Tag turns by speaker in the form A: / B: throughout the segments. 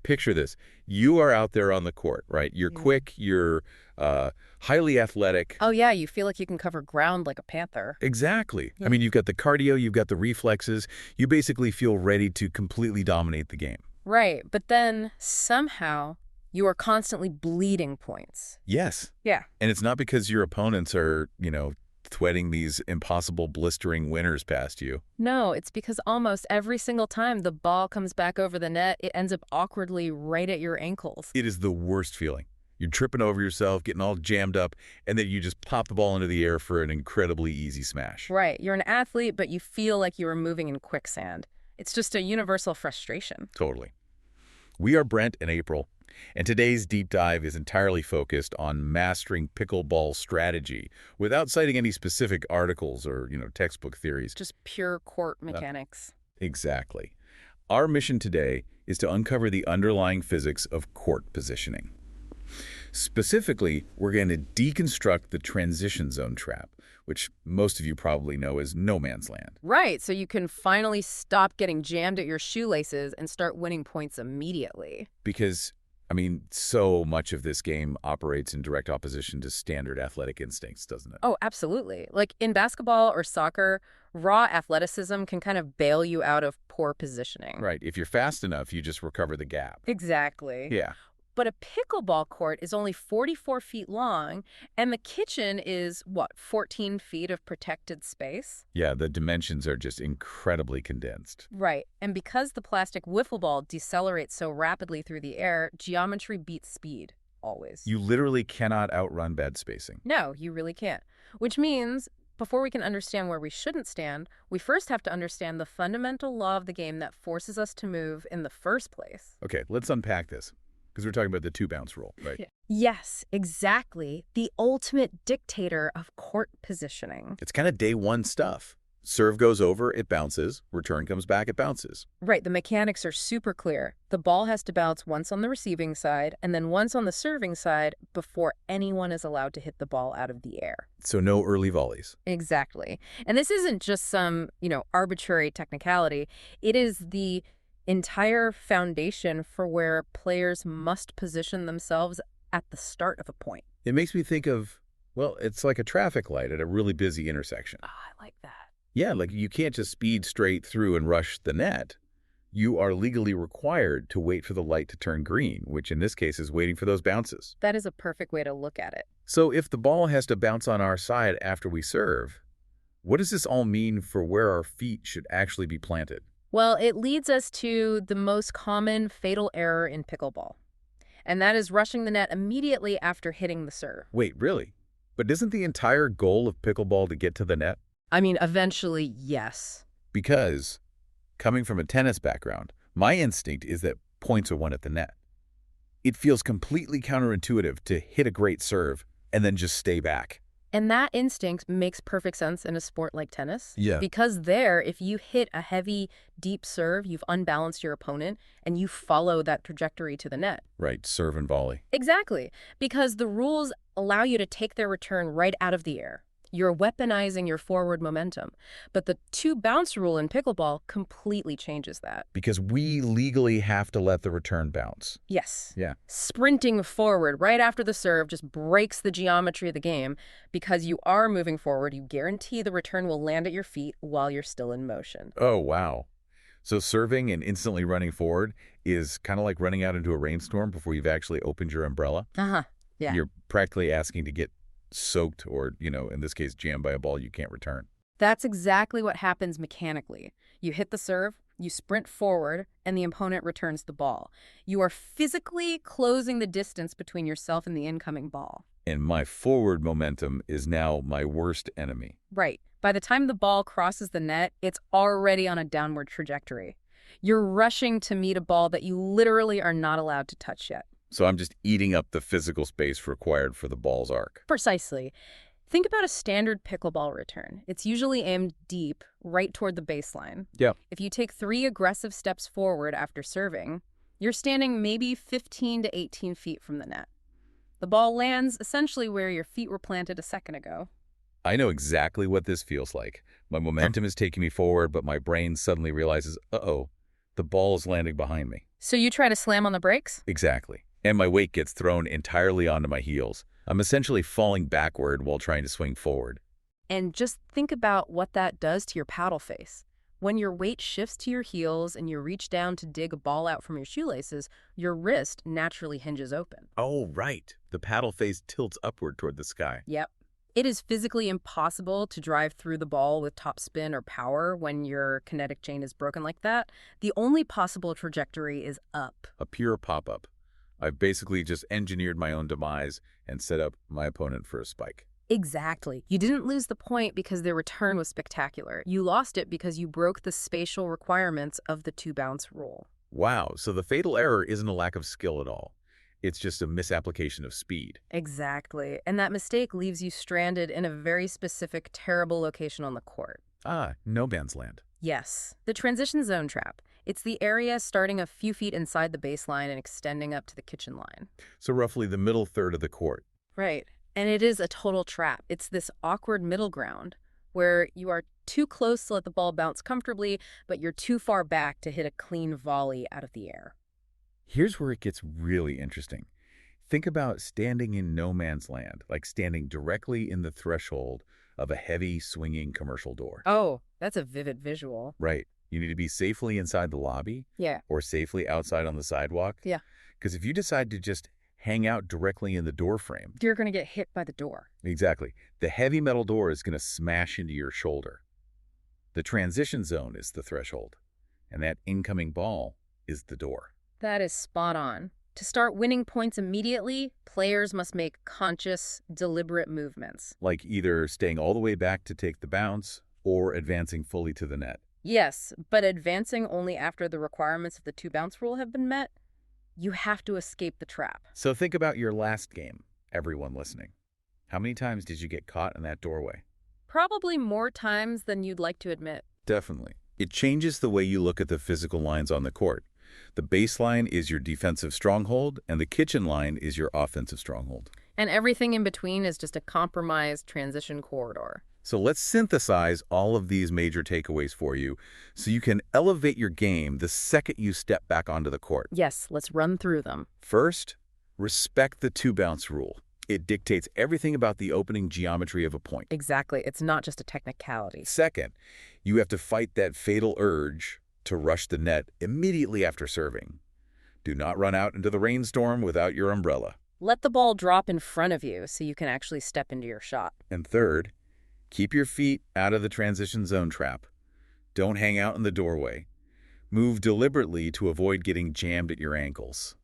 A: Picture this. You are out there on the court, right? You're quick, you're highly athletic.
B: Oh, yeah, you feel like you can cover ground like a panther.
A: Exactly.
B: Yeah.
A: I mean, you've got the cardio, you've got the reflexes. You basically feel ready to completely dominate the game.
B: Right, but then somehow you are constantly bleeding points.
A: Yes.
B: Yeah.
A: And it's not because your opponents are, threading these impossible blistering winners past you.
B: No, it's because almost every single time the ball comes back over the net, it ends up awkwardly right at your ankles.
A: It is the worst feeling. You're tripping over yourself, getting all jammed up, and then you just pop the ball into the air for an incredibly easy smash.
B: Right, you're an athlete, but you feel like you are moving in quicksand. It's just a universal frustration.
A: Totally. We are Brent and April, and today's deep dive is entirely focused on mastering pickleball strategy without citing any specific articles or, textbook theories.
B: Just pure court mechanics.
A: Exactly. Our mission today is to uncover the underlying physics of court positioning. Specifically, we're going to deconstruct the transition zone trap, which most of you probably know as no man's land.
B: Right, so you can finally stop getting jammed at your shoelaces and start winning points immediately.
A: Because, so much of this game operates in direct opposition to standard athletic instincts, doesn't it?
B: Oh, absolutely. Like in basketball or soccer, raw athleticism can kind of bail you out of poor positioning.
A: Right. If you're fast enough, you just recover the gap.
B: Exactly.
A: Yeah.
B: But a pickleball court is only 44 feet long, and the kitchen is, 14 feet of protected space?
A: Yeah, the dimensions are just incredibly condensed.
B: Right, and because the plastic wiffle ball decelerates so rapidly through the air, geometry beats speed, always.
A: You literally cannot outrun bad spacing.
B: No, you really can't. Which means, before we can understand where we shouldn't stand, we first have to understand the fundamental law of the game that forces us to move in the first place.
A: Okay, let's unpack this. Because we're talking about the two-bounce rule, right?
B: Yeah. Yes, exactly. The ultimate dictator of court positioning.
A: It's kind of day one stuff. Serve goes over, it bounces. Return comes back, it bounces.
B: Right, the mechanics are super clear. The ball has to bounce once on the receiving side and then once on the serving side before anyone is allowed to hit the ball out of the air.
A: So no early volleys.
B: Exactly. And this isn't just some, arbitrary technicality. It is the entire foundation for where players must position themselves at the start of a point.
A: It makes me think of, it's like a traffic light at a really busy intersection.
B: Oh, I like that.
A: Yeah, like you can't just speed straight through and rush the net. You are legally required to wait for the light to turn green, which in this case is waiting for those bounces.
B: That is a perfect way to look at it.
A: So if the ball has to bounce on our side after we serve, what does this all mean for where our feet should actually be planted?
B: Well, it leads us to the most common fatal error in pickleball, and that is rushing the net immediately after hitting the serve.
A: Wait, really? But isn't the entire goal of pickleball to get to the net?
B: Eventually, yes.
A: Because, coming from a tennis background, my instinct is that points are won at the net. It feels completely counterintuitive to hit a great serve and then just stay back.
B: And that instinct makes perfect sense in a sport like tennis.
A: Yeah.
B: Because there, if you hit a heavy, deep serve, you've unbalanced your opponent, and you follow that trajectory to the net.
A: Right, serve and volley.
B: Exactly. Because the rules allow you to take their return right out of the air. You're weaponizing your forward momentum. But the two-bounce rule in pickleball completely changes that.
A: Because we legally have to let the return bounce.
B: Yes.
A: Yeah.
B: Sprinting forward right after the serve just breaks the geometry of the game. Because you are moving forward, you guarantee the return will land at your feet while you're still in motion.
A: Oh, wow. So serving and instantly running forward is kind of like running out into a rainstorm before you've actually opened your umbrella.
B: Uh-huh. Yeah.
A: You're practically asking to get soaked or, in this case, jammed by a ball you can't return.
B: That's exactly what happens mechanically. You hit the serve, you sprint forward, and the opponent returns the ball. You are physically closing the distance between yourself and the incoming ball.
A: And my forward momentum is now my worst enemy.
B: Right. By the time the ball crosses the net, it's already on a downward trajectory. You're rushing to meet a ball that you literally are not allowed to touch yet.
A: So I'm just eating up the physical space required for the ball's arc.
B: Precisely. Think about a standard pickleball return. It's usually aimed deep, right toward the baseline.
A: Yeah.
B: If you take 3 aggressive steps forward after serving, you're standing maybe 15 to 18 feet from the net. The ball lands essentially where your feet were planted a second ago.
A: I know exactly what this feels like. My momentum is taking me forward, but my brain suddenly realizes, uh-oh, The ball is landing behind me.
B: So you try to slam on the brakes?
A: Exactly. And my weight gets thrown entirely onto my heels. I'm essentially falling backward while trying to swing forward.
B: And just think about what that does to your paddle face. When your weight shifts to your heels and you reach down to dig a ball out from your shoelaces, your wrist naturally hinges open.
A: Oh, right. The paddle face tilts upward toward the sky.
B: Yep. It is physically impossible to drive through the ball with topspin or power when your kinetic chain is broken like that. The only possible trajectory is up.
A: A pure pop-up. I've basically just engineered my own demise and set up my opponent for a spike.
B: Exactly. You didn't lose the point because the return was spectacular. You lost it because you broke the spatial requirements of the two-bounce rule.
A: Wow, so the fatal error isn't a lack of skill at all. It's just a misapplication of speed.
B: Exactly. And that mistake leaves you stranded in a very specific, terrible location on the court.
A: Ah, no man's land.
B: Yes. The transition zone trap. It's the area starting a few feet inside the baseline and extending up to the kitchen line.
A: So roughly the middle third of the court.
B: Right. And it is a total trap. It's this awkward middle ground where you are too close to let the ball bounce comfortably, but you're too far back to hit a clean volley out of the air.
A: Here's where it gets really interesting. Think about standing in no man's land, like standing directly in the threshold of a heavy, swinging commercial door.
B: Oh, that's a vivid visual.
A: Right. You need to be safely inside the lobby
B: Yeah.
A: or safely outside on the sidewalk.
B: Yeah.
A: Because if you decide to just hang out directly in the door frame.
B: You're going to get hit by the door.
A: Exactly. The heavy metal door is going to smash into your shoulder. The transition zone is the threshold, and that incoming ball is the door.
B: That is spot on. To start winning points immediately, players must make conscious, deliberate movements.
A: Like either staying all the way back to take the bounce or advancing fully to the net.
B: Yes, but advancing only after the requirements of the two-bounce rule have been met. You have to escape the trap.
A: So think about your last game, everyone listening. How many times did you get caught in that doorway?
B: Probably more times than you'd like to admit.
A: Definitely. It changes the way you look at the physical lines on the court. The baseline is your defensive stronghold, and the kitchen line is your offensive stronghold.
B: And everything in between is just a compromised transition corridor.
A: So let's synthesize all of these major takeaways for you so you can elevate your game the second you step back onto the court.
B: Yes, let's run through them.
A: First, respect the two-bounce rule. It dictates everything about the opening geometry of a point.
B: Exactly. It's not just a technicality.
A: Second, you have to fight that fatal urge to rush the net immediately after serving. Do not run out into the rainstorm without your umbrella.
B: Let the ball drop in front of you so you can actually step into your shot.
A: And third, keep your feet out of the transition zone trap. Don't hang out in the doorway. Move deliberately to avoid getting jammed at your ankles.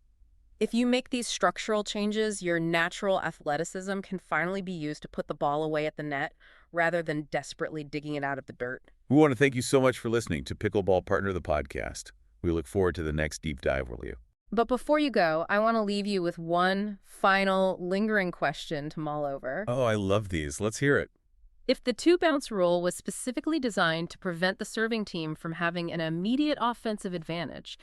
B: If you make these structural changes, your natural athleticism can finally be used to put the ball away at the net rather than desperately digging it out of the dirt.
A: We want to thank you so much for listening to Pickleball Partner the podcast. We look forward to the next deep dive with you.
B: But before you go, I want to leave you with one final lingering question to mull over.
A: Oh, I love these. Let's hear it.
B: If the two-bounce rule was specifically designed to prevent the serving team from having an immediate offensive advantage,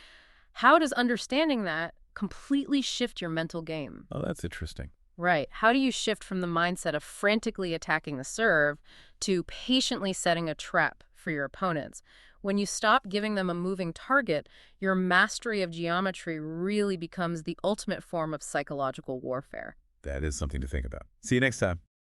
B: how does understanding that completely shift your mental game?
A: Oh, that's interesting.
B: Right. How do you shift from the mindset of frantically attacking the serve to patiently setting a trap for your opponents? When you stop giving them a moving target, your mastery of geometry really becomes the ultimate form of psychological warfare.
A: That is something to think about. See you next time.